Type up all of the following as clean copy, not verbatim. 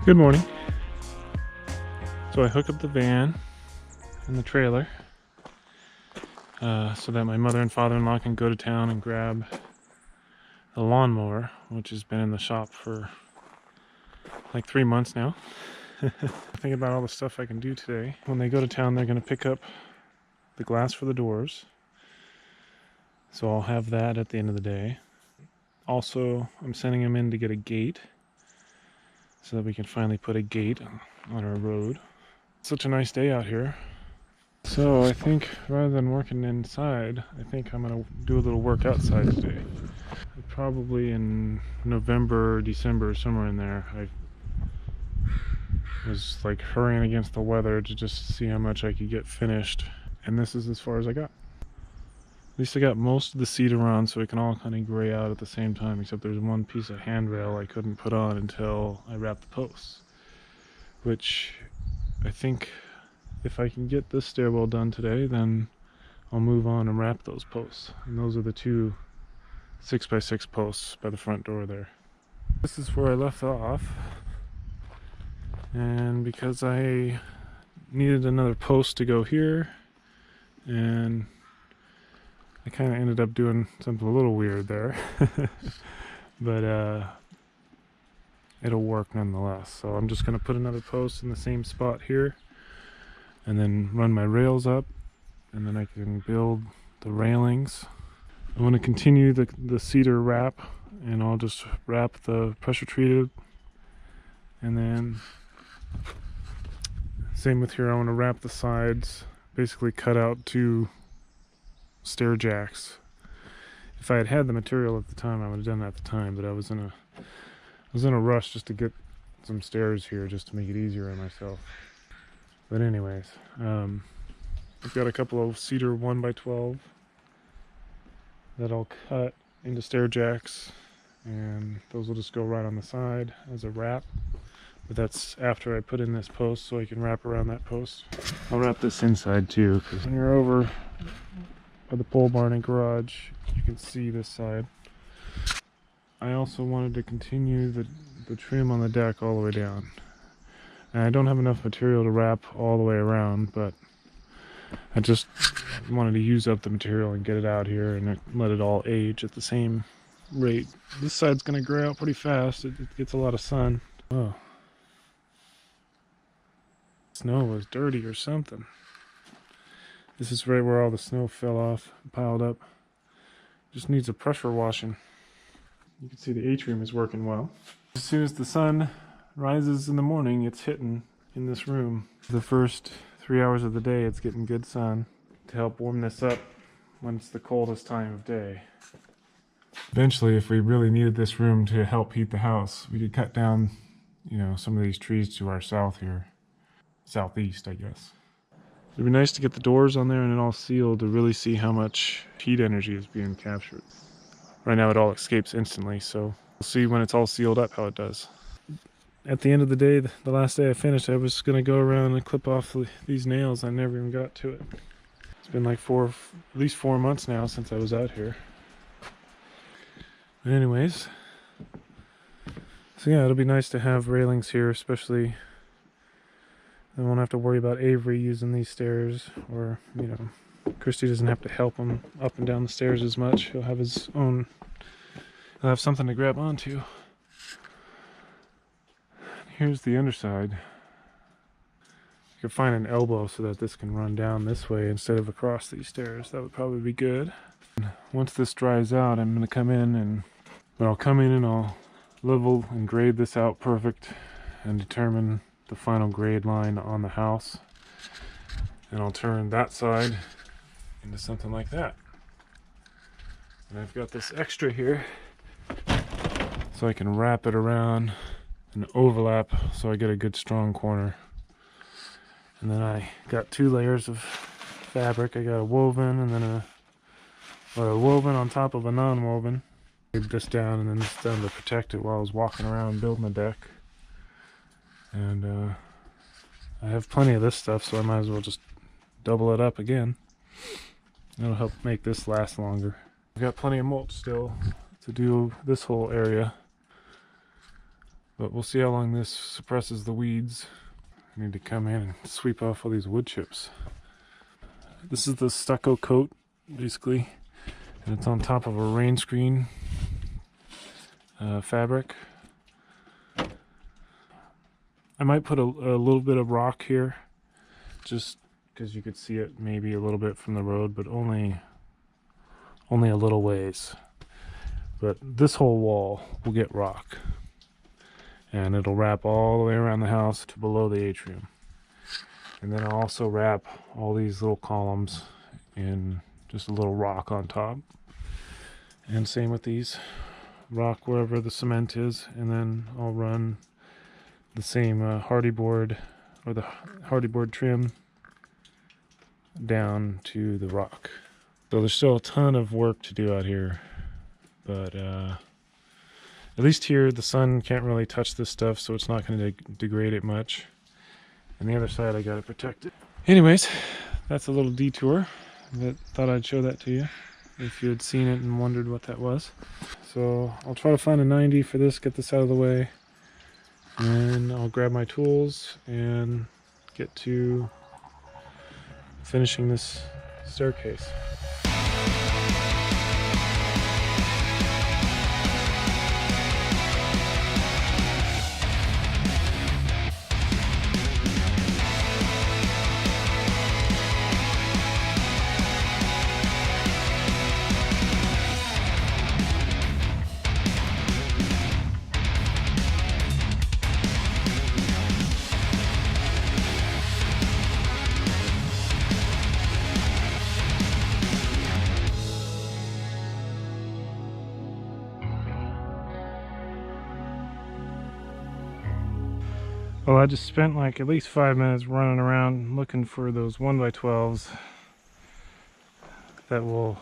Good morning. So I hook up the van and the trailer so that my mother and father-in-law can go to town and grab the lawnmower, which has been in the shop for like 3 months now. Think about all the stuff I can do today. When they go to town, they're going to pick up the glass for the doors. So I'll have that at the end of the day. Also, I'm sending them in to get a gate, so that we can finally put a gate on our road. It's such a nice day out here. So I think rather than working inside, I think I'm gonna do a little work outside today. Probably in November, December, somewhere in there. I was like hurrying against the weather to just see how much I could get finished. And this is as far as I got. At least I got most of the cedar on, so it can all kind of gray out at the same time, except there's one piece of handrail I couldn't put on until I wrapped the posts. Which I think if I can get this stairwell done today, then I'll move on and wrap those posts. And those are the two 6x6 posts by the front door there. This is where I left off. And because I needed another post to go here, and I kind of ended up doing something a little weird there, but it'll work nonetheless. So I'm just going to put another post in the same spot here, and then run my rails up, and then I can build the railings. I want to continue the cedar wrap, and I'll just wrap the pressure treated, and then same with here. I want to wrap the sides, basically cut out 2 stair jacks. If I had had the material at the time, I would have done that at the time, but I was in a rush just to get some stairs here just to make it easier on myself. But anyways, I've got a couple of cedar 1x12 that I'll cut into stair jacks, and those will just go right on the side as a wrap. But that's after I put in this post, so I can wrap around that post. I'll wrap this inside too, because when you're over by the pole barn and garage, you can see this side. I also wanted to continue the trim on the deck all the way down. And I don't have enough material to wrap all the way around, but I just wanted to use up the material and get it out here and let it all age at the same rate. This side's going to gray out pretty fast. It gets a lot of sun. Oh. Snow was dirty or something. This is right where all the snow fell off and piled up. Just needs a pressure washing. You can see the atrium is working well. As soon as the sun rises in the morning, it's hitting in this room. The first 3 hours of the day, it's getting good sun to help warm this up when it's the coldest time of day. Eventually, if we really needed this room to help heat the house, we could cut down, some of these trees to our south here. Southeast, I guess. It'd be nice to get the doors on there and it all sealed to really see how much heat energy is being captured. Right now it all escapes instantly, so we'll see when it's all sealed up how it does. At the end of the day, the last day I finished, I was going to go around and clip off these nails. I never even got to it. It's been like at least 4 months now since I was out here. But anyways, so yeah, it'll be nice to have railings here, especially I won't have to worry about Avery using these stairs, or, Christy doesn't have to help him up and down the stairs as much. He'll have something to grab onto. here's the underside. You could find an elbow so that this can run down this way instead of across these stairs. That would probably be good. Once this dries out, I'm going to come in and I'll level and grade this out perfect and determine the final grade line on the house. And I'll turn that side into something like that. And I've got this extra here so I can wrap it around and overlap so I get a good strong corner. And then I got 2 layers of fabric. I got a woven and then a woven on top of a non-woven. Laid this down and then this down to protect it while I was walking around building the deck. And I have plenty of this stuff, so I might as well just double it up again. It'll help make this last longer. I've got plenty of mulch still to do this whole area, but we'll see how long this suppresses the weeds. I need to come in and sweep off all these wood chips. This is the stucco coat, basically, and it's on top of a rain screen fabric. I might put a little bit of rock here, just because you could see it maybe a little bit from the road, but only a little ways. But this whole wall will get rock, and it'll wrap all the way around the house to below the atrium. And then I'll also wrap all these little columns in just a little rock on top, and same with these, rock wherever the cement is, and then I'll run the same hardy board or the hardy board trim down to the rock. So there's still a ton of work to do out here, but at least here the sun can't really touch this stuff, so it's not going to degrade it much. And the other side I got to protect it. Anyways, that's a little detour, but thought I'd show that to you if you had seen it and wondered what that was. So I'll try to find a 90 for this, get this out of the way, and I'll grab my tools and get to finishing this staircase. Well, I just spent like at least 5 minutes running around looking for those 1x12s that will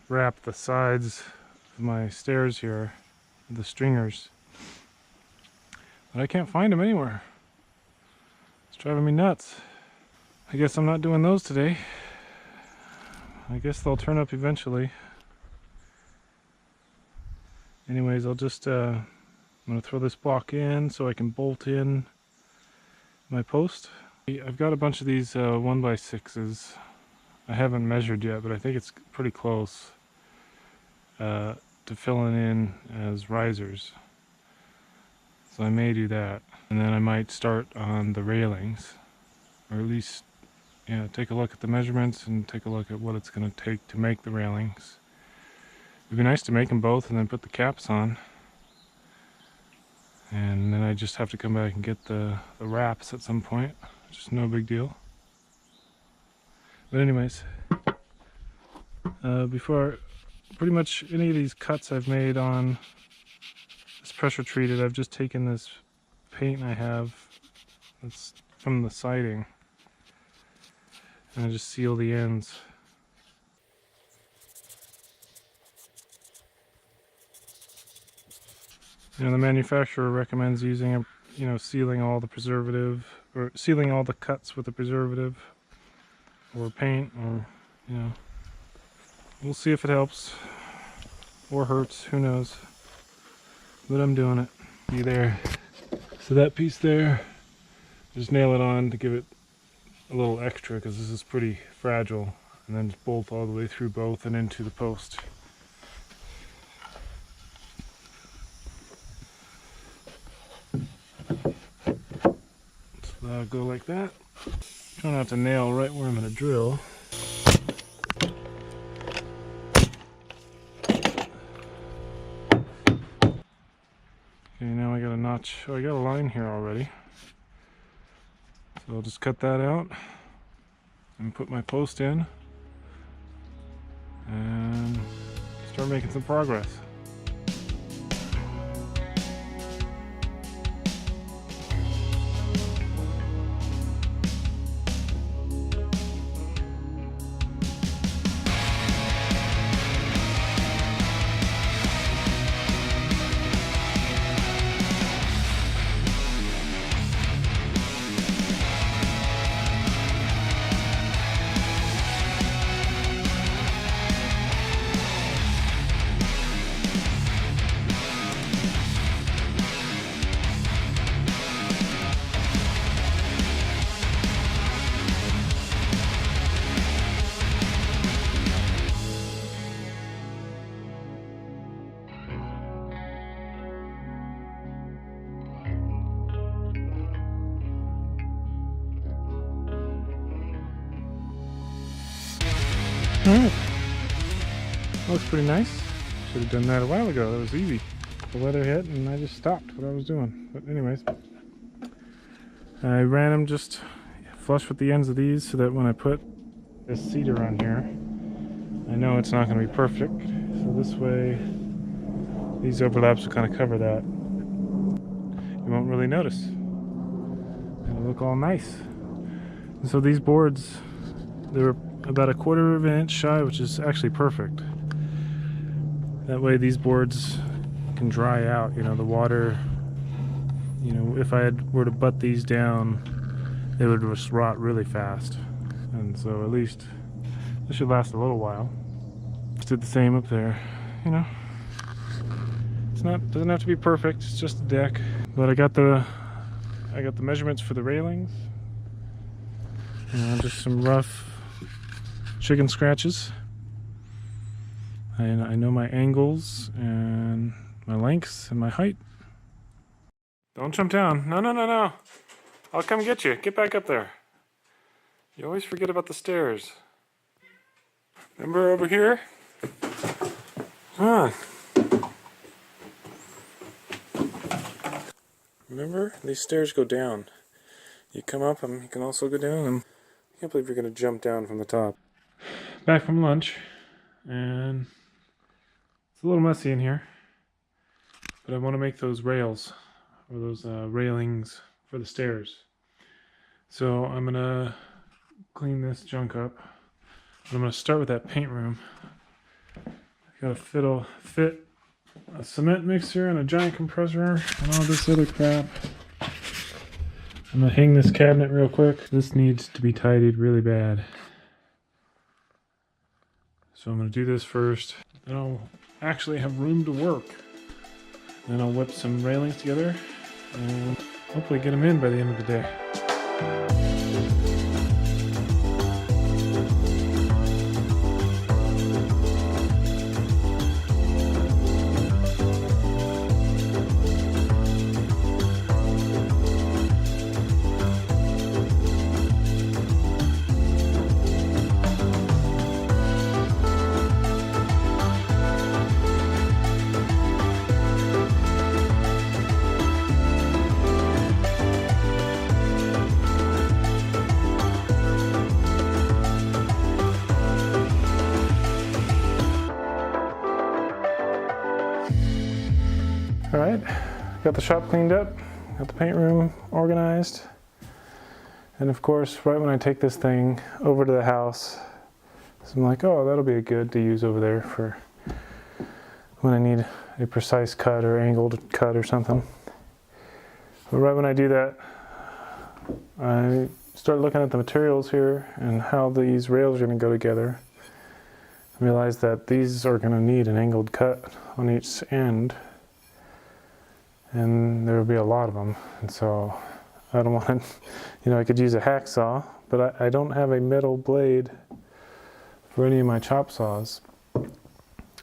wrap the sides of my stairs here, the stringers. But I can't find them anywhere. It's driving me nuts. I guess I'm not doing those today. I guess they'll turn up eventually. Anyways, I'm gonna throw this block in so I can bolt in my post. I've got a bunch of these 1x6s. I haven't measured yet, but I think it's pretty close to filling in as risers. So I may do that. And then I might start on the railings, or at least take a look at the measurements and take a look at what it's going to take to make the railings. It'd be nice to make them both and then put the caps on. And then I just have to come back and get the wraps at some point. Just no big deal. But anyways, before pretty much any of these cuts I've made on this pressure treated, I've just taken this paint I have that's from the siding and I just seal the ends. You know, the manufacturer recommends using sealing all the preservative, or sealing all the cuts with the preservative or paint, or we'll see if it helps or hurts, who knows, but I'm doing it. See there, so that piece there, just nail it on to give it a little extra because this is pretty fragile, and then just bolt all the way through both and into the post. So that'll go like that. Try not to nail right where I'm going to drill. Okay, now I got a notch. Oh, I got a line here already. So I'll just cut that out and put my post in and start making some progress. Alright, looks pretty nice. Should have done that a while ago. That was easy. The weather hit and I just stopped what I was doing. But anyways, I ran them just flush with the ends of these so that when I put this cedar on here, I know it's not going to be perfect. So this way, these overlaps will kind of cover that. You won't really notice. It'll look all nice. And so these boards, they were about 1/4 of an inch shy, which is actually perfect. That way these boards can dry out, you know, the water, you know, if I were to butt these down, they would just rot really fast. And so at least this should last a little while. Just did the same up there, you know. Doesn't have to be perfect, it's just a deck. But I got the measurements for the railings. You know, just some rough chicken scratches. And I know my angles and my lengths and my height. Don't jump down. No, no, no, no. I'll come get you. Get back up there. You always forget about the stairs. Remember over here? Come on. Remember? These stairs go down. You come up them, you can also go down them. I can't believe you're going to jump down from the top. Back from lunch, and it's a little messy in here, but I want to make those rails, or those railings for the stairs. So I'm going to clean this junk up. I'm going to start with that paint room. Got to fit a cement mixer and a giant compressor and all this other crap. I'm going to hang this cabinet real quick. This needs to be tidied really bad. So I'm going to do this first. Then I'll actually have room to work. Then I'll whip some railings together and hopefully get them in by the end of the day. Alright, got the shop cleaned up, got the paint room organized, and of course right when I take this thing over to the house, so I'm like, oh, that'll be good to use over there for when I need a precise cut or angled cut or something. But right when I do that, I start looking at the materials here and how these rails are going to go together. I realize that these are going to need an angled cut on each end. And there will be a lot of them, and so I don't want to, you know, I could use a hacksaw, but I don't have a metal blade for any of my chop saws. I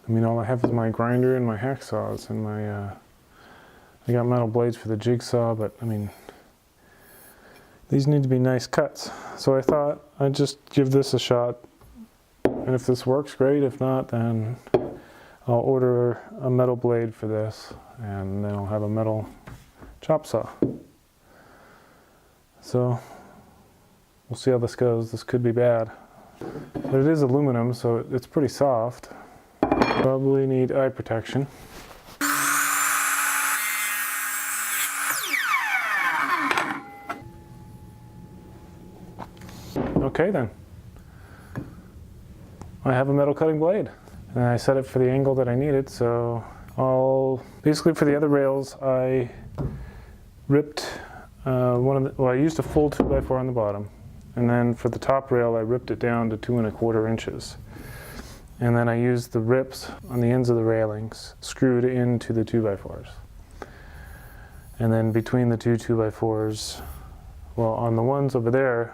mean, all I have is my grinder and my hacksaws, and I got metal blades for the jigsaw, but I mean, these need to be nice cuts. So I thought I'd just give this a shot, and if this works, great. If not, then I'll order a metal blade for this, and then I'll have a metal chop saw. So we'll see how this goes. This could be bad, but it is aluminum, so it's pretty soft. Probably need eye protection. Okay then, I have a metal cutting blade, and I set it for the angle that I needed. So basically for the other rails, I ripped I used a full 2x4 on the bottom, and then for the top rail I ripped it down to 2¼ inches, and then I used the rips on the ends of the railings screwed into the 2x4s, and then between the two 2x4s, well, on the ones over there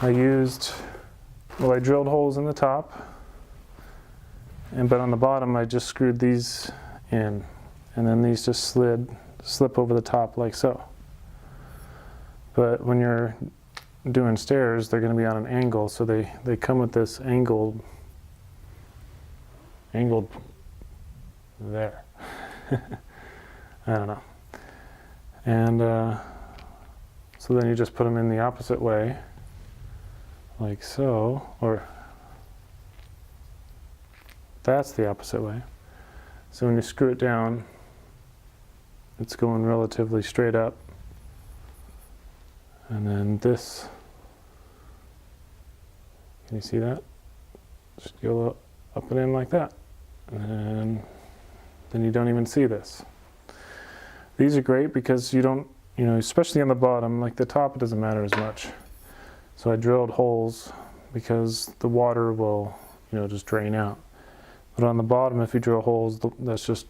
I drilled holes in the top, but on the bottom I just screwed these in, and then these just slip over the top like so. But when you're doing stairs, they're going to be on an angle, so they come with this angled there. I don't know. And so then you just put them in the opposite way, like so, or that's the opposite way. So when you screw it down, it's going relatively straight up. And then this, can you see that? Just go up and in like that. And then you don't even see this. These are great because you don't, especially on the bottom, like the top, it doesn't matter as much. So I drilled holes because the water will, just drain out. But on the bottom, if you drill holes, the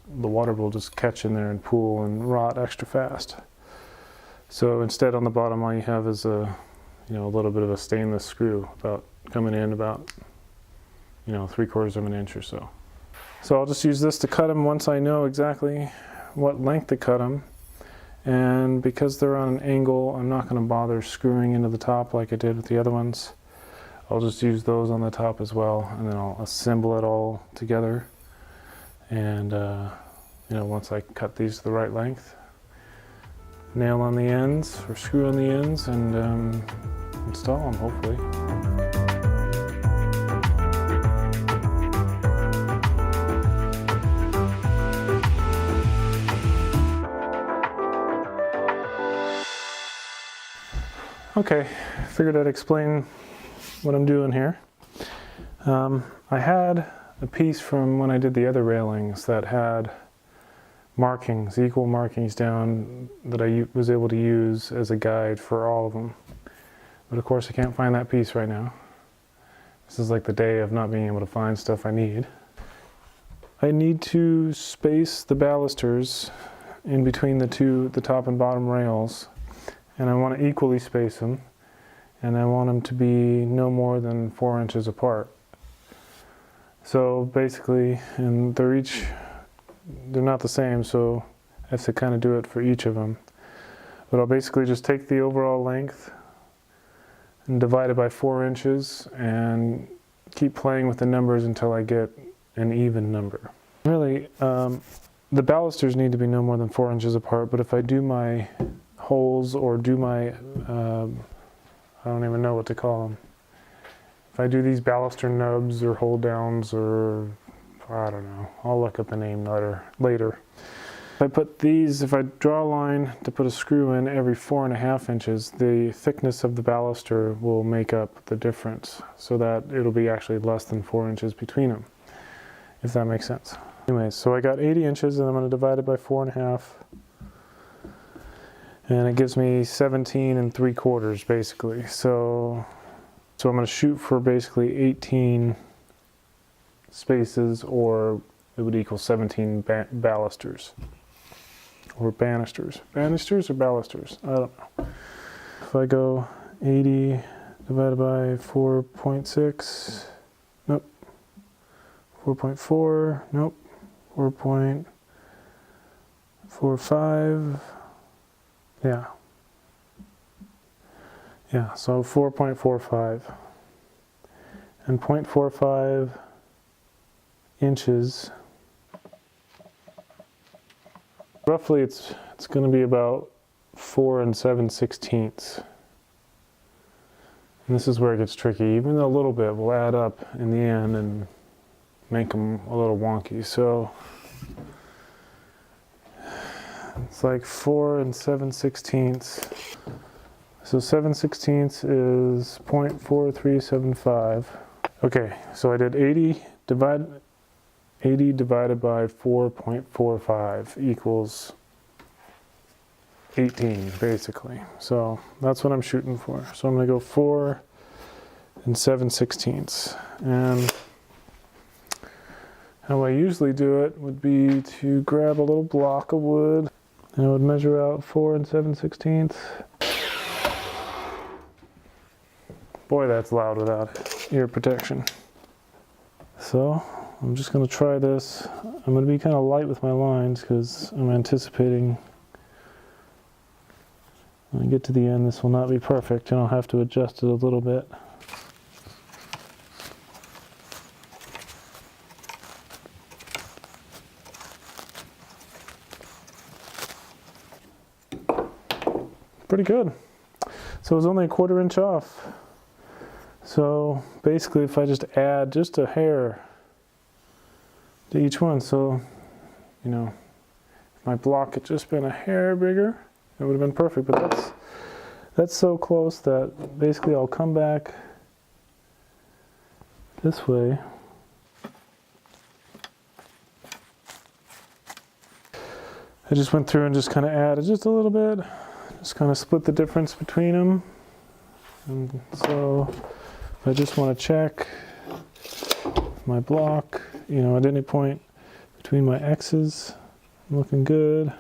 water will just catch in there and pool and rot extra fast. So instead, on the bottom, all you have is a little bit of a stainless screw coming in about 3/4 of an inch or so. So I'll just use this to cut them once I know exactly what length to cut them. And because they're on an angle, I'm not going to bother screwing into the top like I did with the other ones. I'll just use those on the top as well, and then I'll assemble it all together. And once I cut these to the right length, nail on the ends or screw on the ends, and install them hopefully. Okay, figured I'd explain what I'm doing here. I had a piece from when I did the other railings that had markings, equal markings down, that I was able to use as a guide for all of them. But of course I can't find that piece right now. This is like the day of not being able to find stuff I need. I need to space the balusters in between the top and bottom rails. And I want to equally space them, and I want them to be no more than 4 inches apart. So basically, and they're not the same, so I have to kind of do it for each of them. But I'll basically just take the overall length and divide it by 4 inches and keep playing with the numbers until I get an even number. Really, the balusters need to be no more than 4 inches apart, but if I do my holes or do my, I don't even know what to call them. If I do these baluster nubs or hold downs, or I don't know, I'll look up the name later. If I draw a line to put a screw in every 4½ inches, the thickness of the baluster will make up the difference, so that it'll be actually less than 4 inches between them, if that makes sense. Anyways, so I got 80 inches, and I'm going to divide it by 4½. And it gives me 17 3/4 basically. So I'm going to shoot for basically 18 spaces, or it would equal 17 balusters. Or banisters. Banisters or balusters? I don't know. If I go 80 divided by 4.6, nope. 4.4, nope. 4.45. Yeah. Yeah, so 4.45. And 0.45 inches. Roughly it's going to be about 4 7/16. And this is where it gets tricky. Even a little bit will add up in the end and make them a little wonky. So it's like 4 7/16. So 7/16 is 0.4375. Okay, so I did 80 divided by 4.45 equals 18, basically. So that's what I'm shooting for. So I'm going to go 4 7/16. And how I usually do it would be to grab a little block of wood, and I would measure out 4 7/16. Boy, that's loud without ear protection. So I'm just going to try this. I'm going to be kind of light with my lines because I'm anticipating when I get to the end this will not be perfect and I'll have to adjust it a little bit. Pretty good. So it was only a 1/4 inch off. So basically if I just add just a hair to each one, so you know, if my block had just been a hair bigger, it would have been perfect, but that's so close that basically I'll come back this way. I just went through and just kind of added just a little bit, just kind of split the difference between them. And so if I just want to check my block, you know, at any point between my X's, I'm looking good.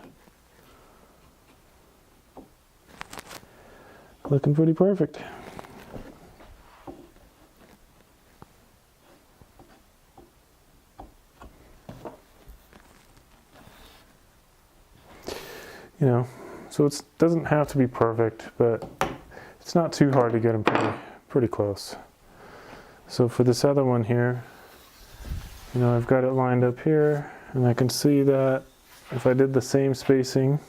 Looking pretty perfect. You know, so it doesn't have to be perfect, but it's not too hard to get them pretty close. So for this other one here, you know, I've got it lined up here, and I can see that if I did the same spacing,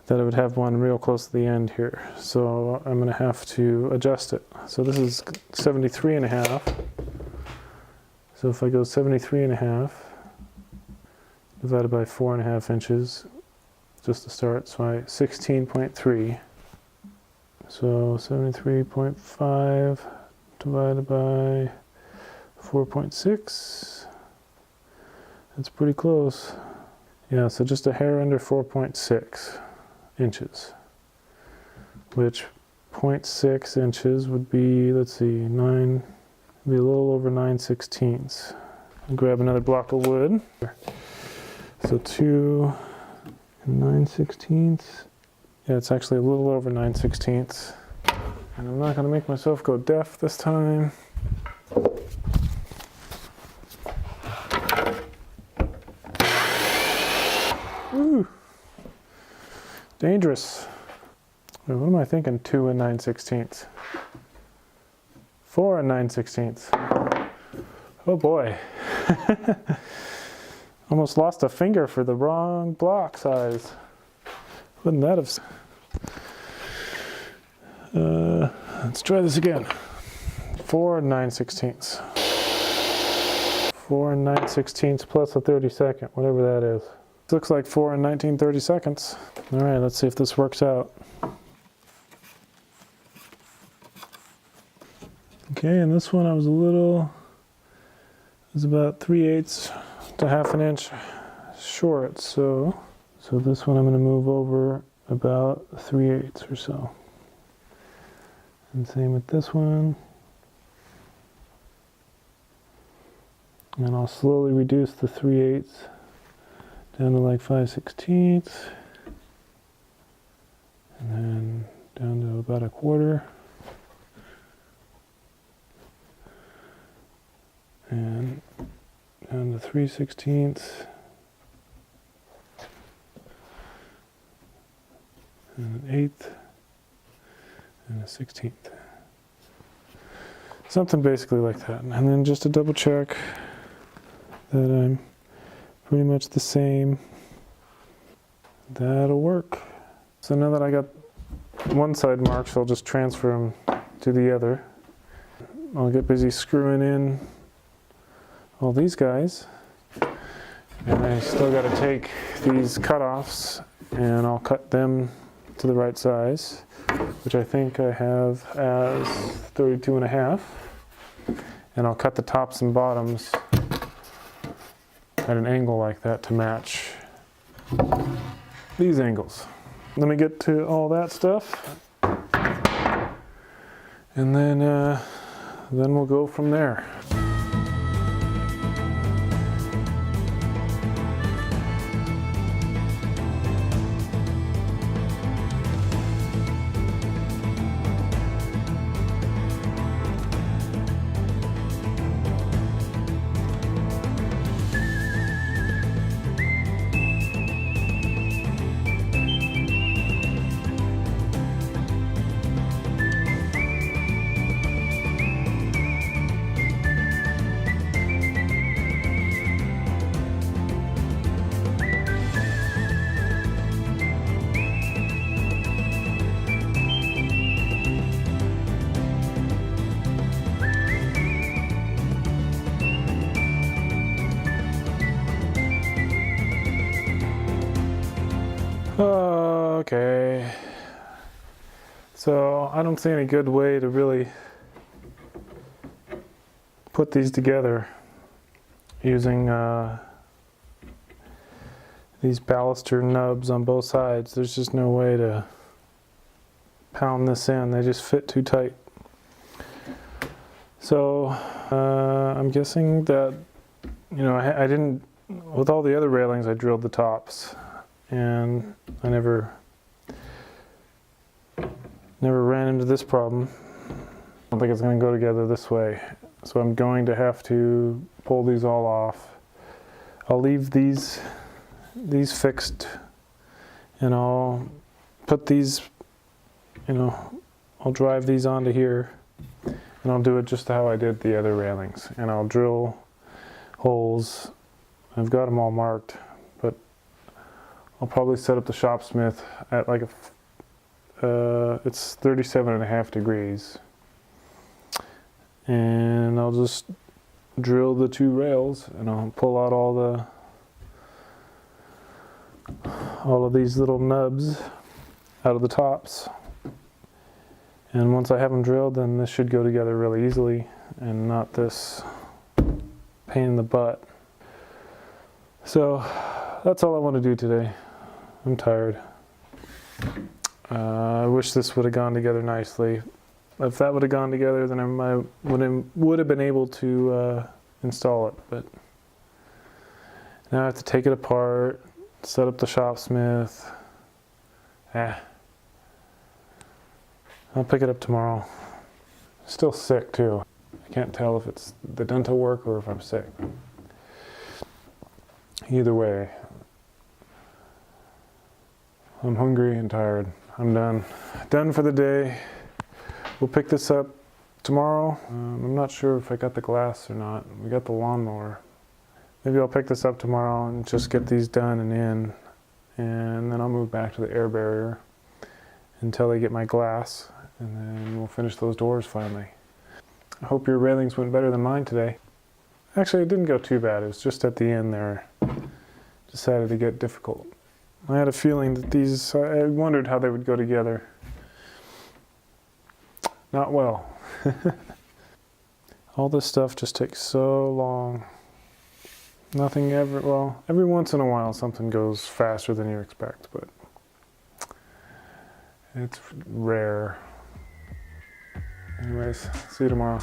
that I would have one real close to the end here. So I'm going to have to adjust it. So this is 73.5. So if I go 73.5 divided by 4.5 inches, just to start, so 16.3. So 73.5 divided by 4.6. That's pretty close. Yeah, so just a hair under 4.6 inches, which 0.6 inches would be, let's see, be a little over 9/16. I'll grab another block of wood. So 2 9/16. Yeah, it's actually a little over 9/16. And I'm not going to make myself go deaf this time. Woo! Dangerous. Wait, what am I thinking? 2 9/16. 4 9/16. Oh boy. Almost lost a finger for the wrong block size. Wouldn't that have... let's try this again. 4 9/16. 4 9/16 plus a 32nd, whatever that is. This looks like 4 19/32. All right, let's see if this works out. Okay, and this one I was about 3/8 to 1/2 inch short, so this one I'm going to move over about 3/8 or so. And same with this one. And I'll slowly reduce the 3/8 down to like 5/16, and then down to about 1/4. And down to 3/16, and 1/8, and and a 16th. Something basically like that. And then just to double check that I'm pretty much the same. That'll work. So now that I got one side marked, so I'll just transfer them to the other. I'll get busy screwing in all these guys. And I still got to take these cutoffs and I'll cut them to the right size, which I think I have as 32.5. And I'll cut the tops and bottoms at an angle like that to match these angles. Let me get to all that stuff, and then we'll go from there. Okay, so I don't see any good way to really put these together using these baluster nubs on both sides. There's just no way to pound this in. They just fit too tight. So I'm guessing that, you know, I didn't, with all the other railings I drilled the tops, and I never ran into this problem. I don't think it's going to go together this way. So I'm going to have to pull these all off. I'll leave these fixed, and I'll put these, you know, I'll drive these onto here, and I'll do it just how I did the other railings. And I'll drill holes. I've got them all marked, but I'll probably set up the shopsmith at like it's 37.5 degrees. And I'll just drill the two rails, and I'll pull out all of these little nubs out of the tops. And once I have them drilled, then this should go together really easily and not this pain in the butt. So that's all I want to do today. I'm tired. I wish this would have gone together nicely. If that would have gone together, then I would have been able to install it. But now I have to take it apart, set up the shopsmith. I'll pick it up tomorrow. Still sick too. I can't tell if it's the dental work or if I'm sick. Either way, I'm hungry and tired. I'm done. Done for the day. We'll pick this up tomorrow. I'm not sure if I got the glass or not. We got the lawnmower. Maybe I'll pick this up tomorrow and just get these done and in. And then I'll move back to the air barrier until I get my glass. And then we'll finish those doors finally. I hope your railings went better than mine today. Actually, it didn't go too bad. It was just at the end there. Decided to get difficult. I had a feeling that these, I wondered how they would go together. Not well. All this stuff just takes so long. Nothing ever, well, every once in a while something goes faster than you expect, but it's rare. Anyways, see you tomorrow.